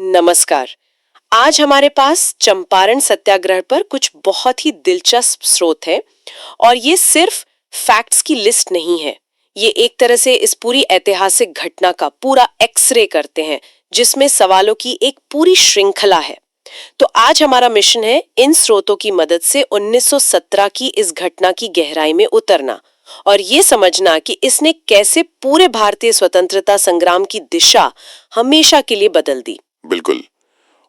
नमस्कार। आज हमारे पास चंपारण सत्याग्रह पर कुछ बहुत ही दिलचस्प स्रोत है और ये सिर्फ फैक्ट्स की लिस्ट नहीं है। ये एक तरह से इस पूरी ऐतिहासिक घटना का पूरा एक्सरे करते हैं, जिसमें सवालों की एक पूरी श्रृंखला है। तो आज हमारा मिशन है इन स्रोतों की मदद से 1917 की इस घटना की गहराई में उतरना और ये समझना कि इसने कैसे पूरे भारतीय स्वतंत्रता संग्राम की दिशा हमेशा के लिए बदल दी। बिल्कुल।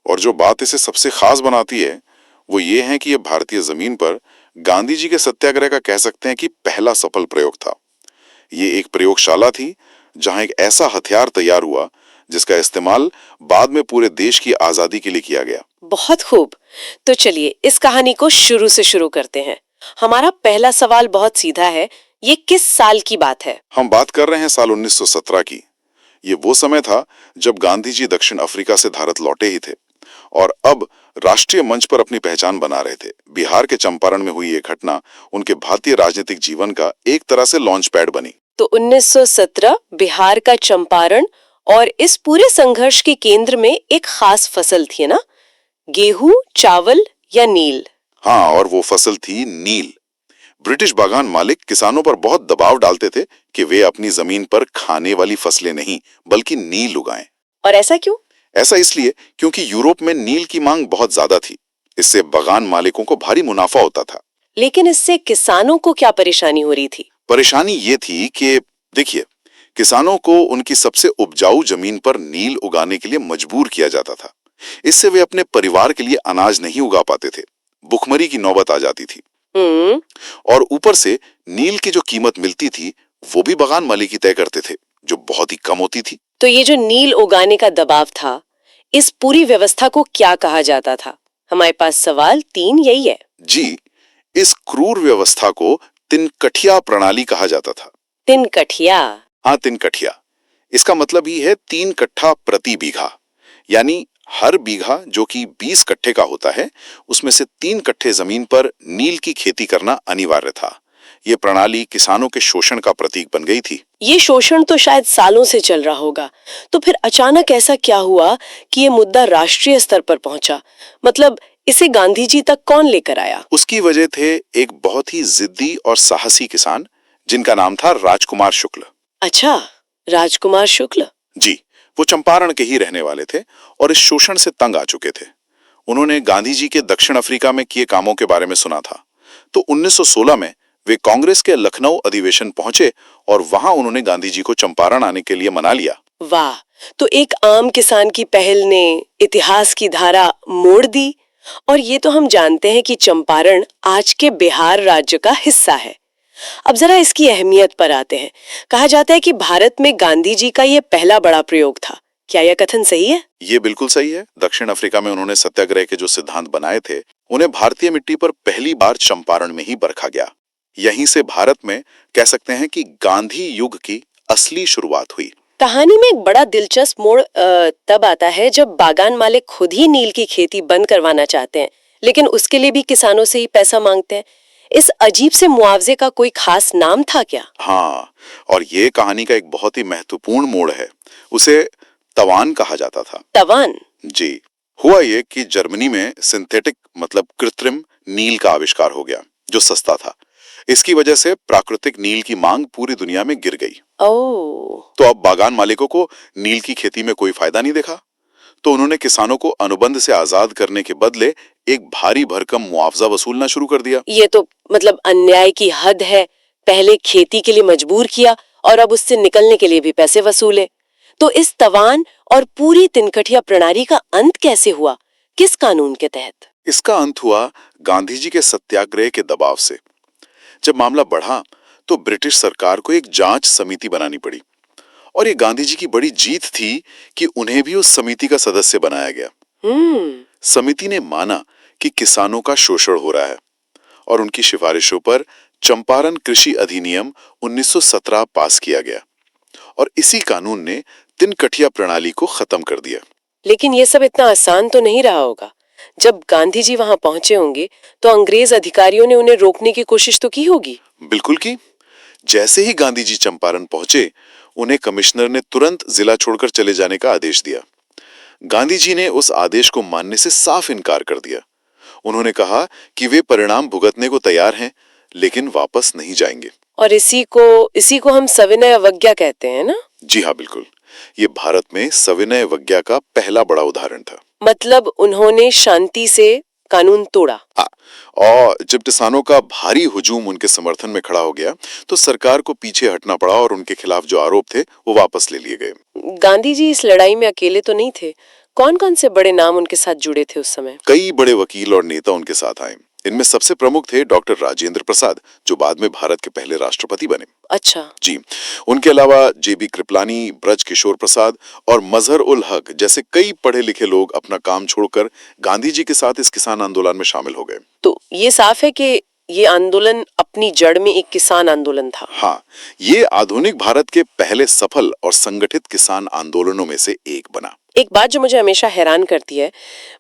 और जो बात इसे सबसे खास बनाती है वो ये है कि ये भारतीय जमीन पर गांधी जी के सत्याग्रह का कह सकते हैं कि पहला सफल प्रयोग था। ये एक प्रयोगशाला थी जहां एक ऐसा हथियार तैयार हुआ जिसका इस्तेमाल बाद में पूरे देश की आजादी के लिए किया गया। बहुत खूब। तो चलिए इस कहानी को शुरू से शुरू करते हैं। हमारा पहला सवाल बहुत सीधा है, ये किस साल की बात है? हम बात कर रहे हैं साल 1917 की। ये वो समय था जब गांधी जी दक्षिण अफ्रीका से भारत लौटे ही थे और अब राष्ट्रीय मंच पर अपनी पहचान बना रहे थे। बिहार के चंपारण में हुई ये घटना उनके भारतीय राजनीतिक जीवन का एक तरह से लॉन्च पैड बनी। तो 1917 बिहार का चंपारण, और इस पूरे संघर्ष के केंद्र में एक खास फसल थी ना, गेहूं, चावल या नील? हाँ, और वो फसल थी नील। ब्रिटिश बागान मालिक किसानों पर बहुत दबाव डालते थे कि वे अपनी जमीन पर खाने वाली फसलें नहीं बल्कि नील उगाएं। और ऐसा क्यों? ऐसा इसलिए क्योंकि यूरोप में नील की मांग बहुत ज्यादा थी। इससे बागान मालिकों को भारी मुनाफा होता था। लेकिन इससे किसानों को क्या परेशानी हो रही थी? परेशानी ये थी कि देखिए, किसानों को उनकी सबसे उपजाऊ जमीन पर नील उगाने के लिए मजबूर किया जाता था। इससे वे अपने परिवार के लिए अनाज नहीं उगा पाते थे। भुखमरी की नौबत आ जाती थी। और ऊपर से नील की जो कीमत मिलती थी वो भी बागान मालिक ही तय करते थे, जो बहुत ही कम होती थी। तो ये जो नील उगाने का दबाव था, इस पूरी व्यवस्था को क्या कहा जाता था? हमारे पास सवाल 3 यही है। जी, इस क्रूर व्यवस्था को तिनकठिया प्रणाली कहा जाता था। तिनकठिया? हाँ, तिनकठिया। इसका मतलब ही है 3 कट्ठा प्रति बीघा, यानी हर बीघा जो कि 20 कट्ठे का होता है, उसमें से 3 कट्ठे जमीन पर नील की खेती करना अनिवार्य था। ये प्रणाली किसानों के शोषण का प्रतीक बन गई थी। ये शोषण तो शायद सालों से चल रहा होगा। तो फिर अचानक ऐसा क्या हुआ कि ये मुद्दा राष्ट्रीय स्तर पर पहुंचा? मतलब इसे गांधी जी तक कौन लेकर आया? उसकी वजह थे एक बहुत ही जिद्दी और साहसी किसान जिनका नाम था राजकुमार शुक्ल। अच्छा, राजकुमार शुक्ल। जी, वो चंपारण के ही रहने वाले थे और इस शोषण से तंग आ चुके थे। उन्होंने गांधी जी के दक्षिण अफ्रीका में किए कामों के बारे में सुना था। तो 1916 में वे कांग्रेस के लखनऊ अधिवेशन पहुंचे और वहां उन्होंने गांधी जी को चंपारण आने के लिए मना लिया। वाह! तो एक आम किसान की पहल ने इतिहास की धारा मोड़ दी। और ये तो हम जानते हैं कि चंपारण आज के बिहार राज्य का हिस्सा है। अब जरा इसकी अहमियत पर आते हैं। कहा जाता है कि भारत में गांधी जी का ये पहला बड़ा प्रयोग था। क्या यह कथन सही है? ये बिल्कुल सही है। दक्षिण अफ्रीका में उन्होंने सत्याग्रह के जो सिद्धांत बनाए थे, उन्हें भारतीय मिट्टी पर पहली बार चंपारण में ही परखा गया। यहीं से भारत में कह सकते हैं कि गांधी युग की असली शुरुआत हुई। कहानी में एक बड़ा दिलचस्प मोड़ तब आता है जब बागान मालिक खुद ही नील की खेती बंद करवाना चाहते हैं, लेकिन उसके लिए भी किसानों से ही पैसा मांगते हैं। इस अजीब से मुआवजे का कोई खास नाम था क्या? हाँ, और ये कहानी का एक बहुत ही महत्वपूर्ण मोड़ है। उसे तवान कहा जाता था। तवान? जी, हुआ ये कि जर्मनी में सिंथेटिक मतलब कृत्रिम नील का आविष्कार हो गया जो सस्ता था। इसकी वजह से प्राकृतिक नील की मांग पूरी दुनिया में गिर गई। ओह! तो अब बागान मालिकों को नील की खेती में कोई फायदा नहीं देखा। तो उन्होंने किसानों को अनुबंध से आजाद करने के बदले एक भारी भरकम मुआवजा वसूलना शुरू कर दिया। ये तो मतलब अन्याय की हद है। पहले खेती के लिए मजबूर किया और अब उससे निकलने के लिए भी पैसे वसूले। तो इस तवान और पूरी तिनकठिया प्रणाली का अंत कैसे हुआ? किस कानून के तहत? इसका अंत हुआ गांधी जी के सत्याग्रह के दबाव से। जब मामला बढ़ा तो ब्रिटिश सरकार को एक जांच समिति बनानी पड़ी और ये गांधी जी की बड़ी जीत थी कि उन्हें भी उस समिति का सदस्य बनाया गया। समिति ने माना कि किसानों का शोषण हो रहा है और उनकी सिफारिशों पर चंपारण कृषि अधिनियम 1917 पास किया गया और इसी कानून ने तिनकठिया प्रणाली को खत्म कर दिया। लेकिन ये सब इतना आसान तो नहीं रहा होगा। जब गांधी जी वहां पहुंचे होंगे तो अंग्रेज अधिकारियों ने उन्हें रोकने की कोशिश तो की होगी। बिल्कुल की। जैसे ही गांधी जी चंपारण पहुंचे, उन्हें कमिश्नर ने तुरंत जिला छोड़कर चले जाने का आदेश दिया। गांधी जी ने उस आदेश को मानने से साफ इनकार कर दिया। उन्होंने कहा कि वे परिणाम भुगतने को तैयार हैं, लेकिन वापस नहीं जाएंगे। और इसी को हम सविनय अवज्ञा कहते हैं ना? जी हाँ, बिल्कुल। ये भारत में सविनय अवज्ञा का पहला बड़ा उदाहरण था। मतलब उन्होंने शांति से कानून तोड़ा। हाँ, और जब किसानों का भारी हुजूम उनके समर्थन में खड़ा हो गया, तो सरकार को पीछे हटना पड़ा और उनके खिलाफ जो आरोप थे वो वापस ले लिए गए। गांधी जी इस लड़ाई में अकेले तो नहीं थे। कौन कौन से बड़े नाम उनके साथ जुड़े थे उस समय? कई बड़े वकील और नेता उनके साथ आए। इनमें सबसे प्रमुख थे डॉक्टर राजेंद्र प्रसाद, जो बाद में भारत के पहले राष्ट्रपति बने। अच्छा। जी, उनके अलावा जेबी कृपलानी, ब्रज किशोर प्रसाद और मजहर उल हक जैसे कई पढ़े लिखे लोग अपना काम छोड़कर गांधी जी के साथ इस किसान आंदोलन में शामिल हो गए। तो ये साफ है कि ये आंदोलन अपनी जड़ में एक किसान आंदोलन था। हाँ, ये आधुनिक भारत के पहले सफल और संगठित किसान आंदोलनों में से एक बना। एक बात जो मुझे हमेशा हैरान करती है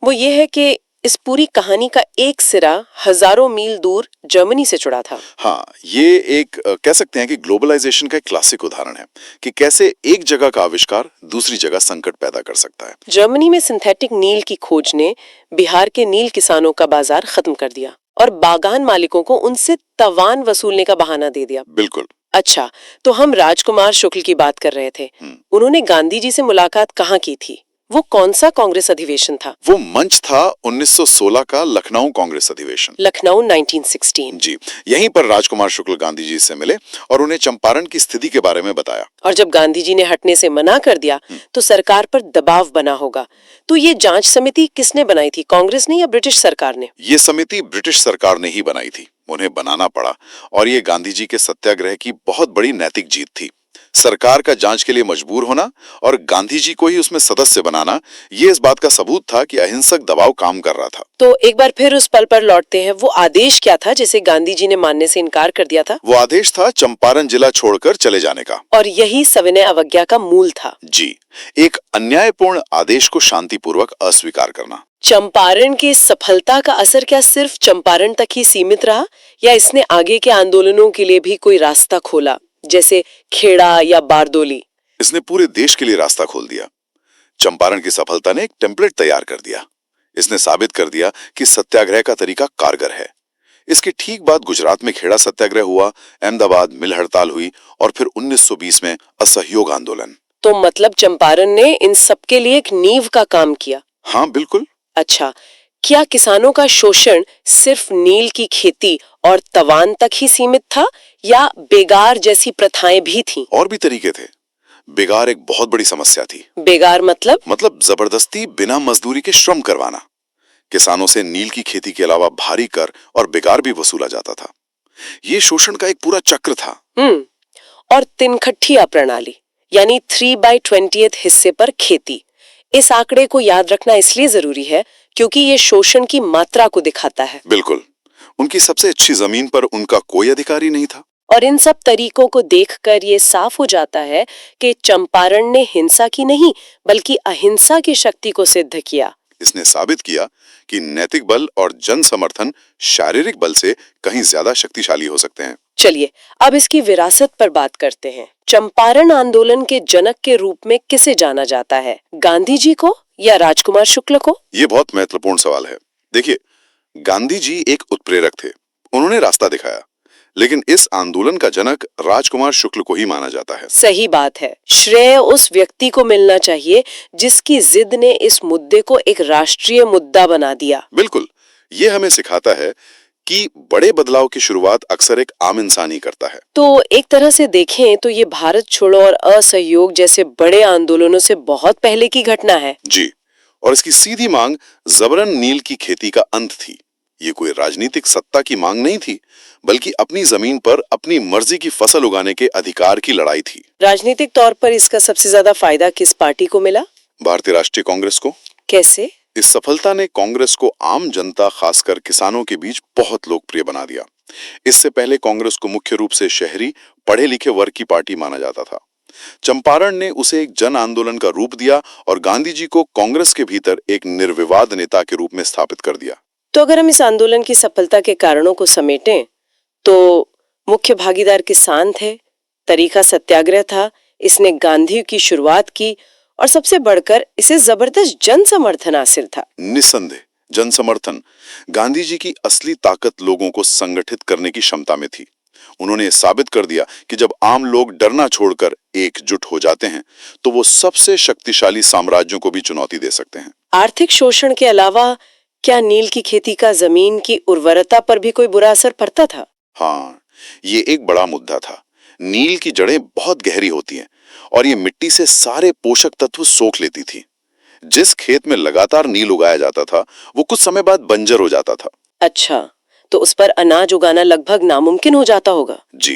वो ये है कि इस पूरी कहानी का एक सिरा हजारों मील दूर जर्मनी से जुड़ा था। हाँ, ये एक कह सकते हैं कि ग्लोबलाइजेशन का एक क्लासिक उदाहरण है कि कैसे एक जगह का आविष्कार दूसरी जगह संकट पैदा कर सकता है। जर्मनी में सिंथेटिक नील की खोज ने बिहार के नील किसानों का बाजार खत्म कर दिया और बागान मालिकों को उनसे तवान वसूलने का बहाना दे दिया। बिल्कुल। अच्छा, तो हम राजकुमार शुक्ल की बात कर रहे थे। उन्होंने गांधी जी से मुलाकात कहाँ की थी? वो कौन सा कांग्रेस अधिवेशन था? वो मंच था 1916 का लखनऊ कांग्रेस अधिवेशन। लखनऊ 1916। जी, यहीं पर राजकुमार शुक्ल गांधी जी से मिले और उन्हें चंपारण की स्थिति के बारे में बताया। और जब गांधी जी ने हटने से मना कर दिया तो सरकार पर दबाव बना होगा। तो ये जांच समिति किसने बनाई थी, कांग्रेस ने या ब्रिटिश सरकार ने? ये समिति ब्रिटिश सरकार ने ही बनाई थी, उन्हें बनाना पड़ा और ये गांधी जी के सत्याग्रह की बहुत बड़ी नैतिक जीत थी। सरकार का जांच के लिए मजबूर होना और गांधी जी को ही उसमें सदस्य बनाना, ये इस बात का सबूत था कि अहिंसक दबाव काम कर रहा था। तो एक बार फिर उस पल पर लौटते हैं। वो आदेश क्या था जिसे गांधी जी ने मानने से इनकार कर दिया था? वो आदेश था चंपारण जिला छोड़कर चले जाने का। और यही सविनय अवज्ञा का मूल था। जी, एक अन्यायपूर्ण आदेश को शांतिपूर्वक अस्वीकार करना। चंपारण की सफलता का असर क्या सिर्फ चंपारण तक ही सीमित रहा या इसने आगे के आंदोलनों के लिए भी कोई रास्ता खोला, जैसे खेड़ा या बारदोली? इसने पूरे देश के लिए रास्ता खोल दिया। चंपारण की सफलता ने एक टेम्पलेट तैयार कर दिया। इसने साबित कर दिया कि सत्याग्रह का तरीका कारगर है। इसके ठीक बाद गुजरात में खेड़ा सत्याग्रह हुआ, अहमदाबाद मिल हड़ताल हुई और फिर 1920 में असहयोग आंदोलन। तो मतलब चंपारण ने इन सब के लिए एक नींव का काम किया। हाँ, बिल्कुल। अच्छा, क्या किसानों का शोषण सिर्फ नील की खेती और तवान तक ही सीमित था या बेगार जैसी प्रथाएं भी थीं? और भी तरीके थे। बेगार एक बहुत बड़ी समस्या थी। बेगार मतलब जबरदस्ती बिना मजदूरी के श्रम करवाना। किसानों से नील की खेती के अलावा भारी कर और बेगार भी वसूला जाता था। ये शोषण का एक पूरा चक्र था। और तिनखट्टिया प्रणाली यानी 3/20 हिस्से पर खेती, इस आंकड़े को याद रखना इसलिए जरूरी है क्योंकि ये शोषण की मात्रा को दिखाता है। बिल्कुल, उनकी सबसे अच्छी जमीन पर उनका कोई अधिकार ही नहीं था। और इन सब तरीकों को देखकर ये साफ हो जाता है कि चंपारण ने हिंसा की नहीं बल्कि अहिंसा की शक्ति को सिद्ध किया। इसने साबित किया कि नैतिक बल और जन समर्थन शारीरिक बल से कहीं ज्यादा शक्तिशाली हो सकते हैं। चलिए अब इसकी विरासत पर बात करते हैं। चंपारण आंदोलन के जनक के रूप में किसे जाना जाता है, गांधी जी को या राजकुमार शुक्ल को? ये बहुत महत्वपूर्ण सवाल है। देखिए, गांधी जी एक उत्प्रेरक थे, उन्होंने रास्ता दिखाया, लेकिन इस आंदोलन का जनक राजकुमार शुक्ल को ही माना जाता है। सही बात है। श्रेय उस व्यक्ति को मिलना चाहिए जिसकी जिद ने इस मुद्दे को एक राष्ट्रीय मुद्दा बना दिया। बिल्कुल, ये हमें सिखाता है कि बड़े बदलाव की शुरुआत अक्सर एक आम इंसान ही करता है। तो एक तरह से देखें तो ये भारत छोड़ो और असहयोग जैसे बड़े आंदोलनों से बहुत पहले की घटना है। जी, और इसकी सीधी मांग जबरन नील की खेती का अंत थी। ये कोई राजनीतिक सत्ता की मांग नहीं थी, बल्कि अपनी जमीन पर अपनी मर्जी की फसल उगाने के अधिकार की लड़ाई थी। राजनीतिक तौर पर इसका सबसे ज्यादा फायदा किस पार्टी को मिला? भारतीय राष्ट्रीय कांग्रेस को। कैसे? इस सफलता ने कांग्रेस को आम जनता, खासकर किसानों के बीच बहुत लोकप्रिय बना दिया। इससे पहले कांग्रेस को मुख्य रूप से शहरी पढ़े लिखे वर्ग की पार्टी माना जाता था। चंपारण ने उसे एक जन आंदोलन का रूप दिया और गांधी जी को कांग्रेस के भीतर एक निर्विवाद नेता के रूप में स्थापित कर दिया। तो अगर हम इस आंदोलन की सफलता के कारणों को समेटें तो मुख्य भागीदार किसान थे, तरीका सत्याग्रह था, इसने गांधी की शुरुआत की और सबसे बढ़कर इसे जबरदस्त जन समर्थन हासिल था। निस्संदेह जन समर्थन। गांधी जी की असली ताकत लोगों को संगठित करने की क्षमता में थी। उन्होंने साबित कर दिया कि जब आम लोग डरना छोड़कर एकजुट हो जाते हैं तो वो सबसे शक्तिशाली साम्राज्यों को भी चुनौती दे सकते हैं। आर्थिक शोषण के अलावा क्या नील की खेती का जमीन की उर्वरता पर भी कोई बुरा असर पड़ता था? हाँ, ये एक बड़ा मुद्दा था। नील की जड़ें बहुत गहरी होती हैं और ये मिट्टी से सारे पोषक तत्व सोख लेती थी। जिस खेत में लगातार नील उगाया जाता था वो कुछ समय बाद बंजर हो जाता था। अच्छा, तो उस पर अनाज उगाना लगभग नामुमकिन हो जाता होगा। जी,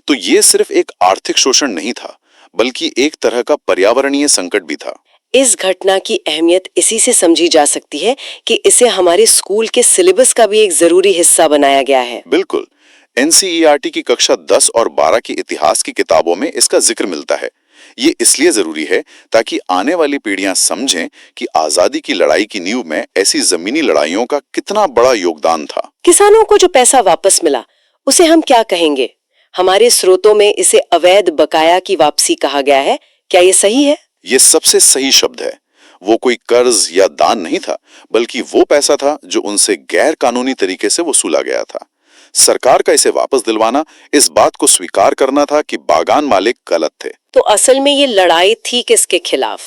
तो ये सिर्फ एक आर्थिक शोषण नहीं था बल्कि एक तरह का पर्यावरणीय संकट भी था। इस घटना की अहमियत इसी से समझी जा सकती है कि इसे हमारे स्कूल के सिलेबस का भी एक जरूरी हिस्सा बनाया गया है। बिल्कुल, एनसीईआरटी की कक्षा 10 और 12 की इतिहास की किताबों में इसका जिक्र मिलता है। ये इसलिए जरूरी है ताकि आने वाली पीढ़ियां समझें कि आजादी की लड़ाई की नींव में ऐसी जमीनी लड़ाइयों का कितना बड़ा योगदान था। किसानों को जो पैसा वापस मिला उसे हम क्या कहेंगे? हमारे स्रोतों में इसे अवैध बकाया की वापसी कहा गया है। क्या ये सही है? ये सबसे सही शब्द है। वो कोई कर्ज या दान नहीं था बल्कि वो पैसा था जो उनसे गैर कानूनी तरीके से वसूला गया था। सरकार का इसे वापस दिलवाना इस बात को स्वीकार करना था कि बागान मालिक गलत थे। तो असल में ये लड़ाई थी किसके खिलाफ?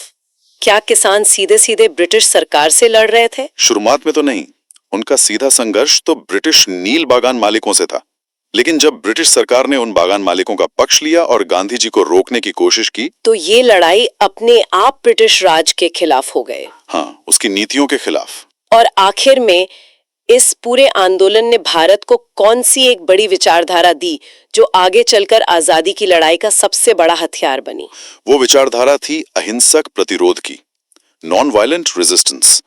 क्या किसान सीधे सीधे ब्रिटिश सरकार से लड़ रहे थे? शुरुआत में तो नहीं, उनका सीधा संघर्ष तो ब्रिटिश नील बागान मालिकों से था। लेकिन जब ब्रिटिश सरकार ने उन बागान मालिकों का पक्ष लिया और गांधी जी को रोकने की कोशिश की तो ये लड़ाई अपने आप ब्रिटिश राज के खिलाफ हो गए। हाँ, उसकी नीतियों के खिलाफ। और आखिर में इस पूरे आंदोलन ने भारत को कौन सी एक बड़ी विचारधारा दी जो आगे चलकर आजादी की लड़ाई का सबसे बड़ा हथियार बनी? वो विचारधारा थी अहिंसक प्रतिरोध की, नॉन वायलेंट रेजिस्टेंस।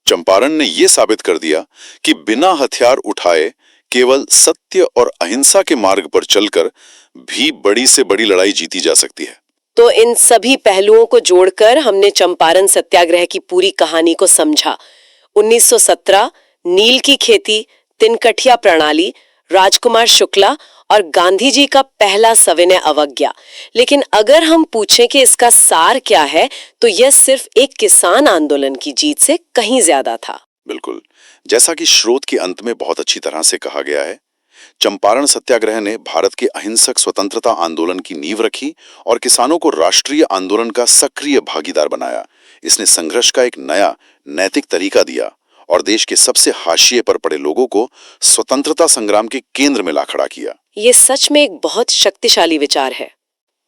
चंपारण ने यह साबित कर दिया कि बिना हथियार उठाए केवल सत्य और अहिंसा के मार्ग पर चलकर भी बड़ी से बड़ी लड़ाई जीती जा सकती है। तो इन सभी पहलुओं को जोड़कर हमने चंपारण सत्याग्रह की पूरी कहानी को समझा। 1917 नील की खेती, तिनकठिया प्रणाली, राजकुमार शुक्ला और गांधी जी का पहला सविनय अवज्ञा। लेकिन अगर हम पूछें कि इसका सार क्या है तो यह सिर्फ एक किसान आंदोलन की जीत से कहीं ज्यादा था। बिल्कुल, जैसा कि स्रोत के अंत में बहुत अच्छी तरह से कहा गया है, चंपारण सत्याग्रह ने भारत के अहिंसक स्वतंत्रता आंदोलन की नींव रखी और किसानों को राष्ट्रीय आंदोलन का सक्रिय भागीदार बनाया। इसने संघर्ष का एक नया नैतिक तरीका दिया और देश के सबसे हाशिए पर पड़े लोगों को स्वतंत्रता संग्राम के केंद्र में ला खड़ा किया। ये सच में एक बहुत शक्तिशाली विचार है।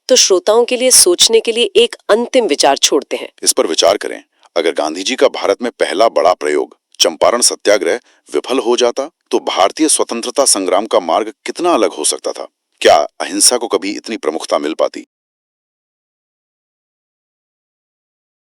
तो श्रोताओं के लिए सोचने के लिए एक अंतिम विचार छोड़ते हैं। इस पर विचार करें, अगर गांधी जी का भारत में पहला बड़ा प्रयोग चंपारण सत्याग्रह विफल हो जाता तो भारतीय स्वतंत्रता संग्राम का मार्ग कितना अलग हो सकता था? क्या अहिंसा को कभी इतनी प्रमुखता मिल पाती?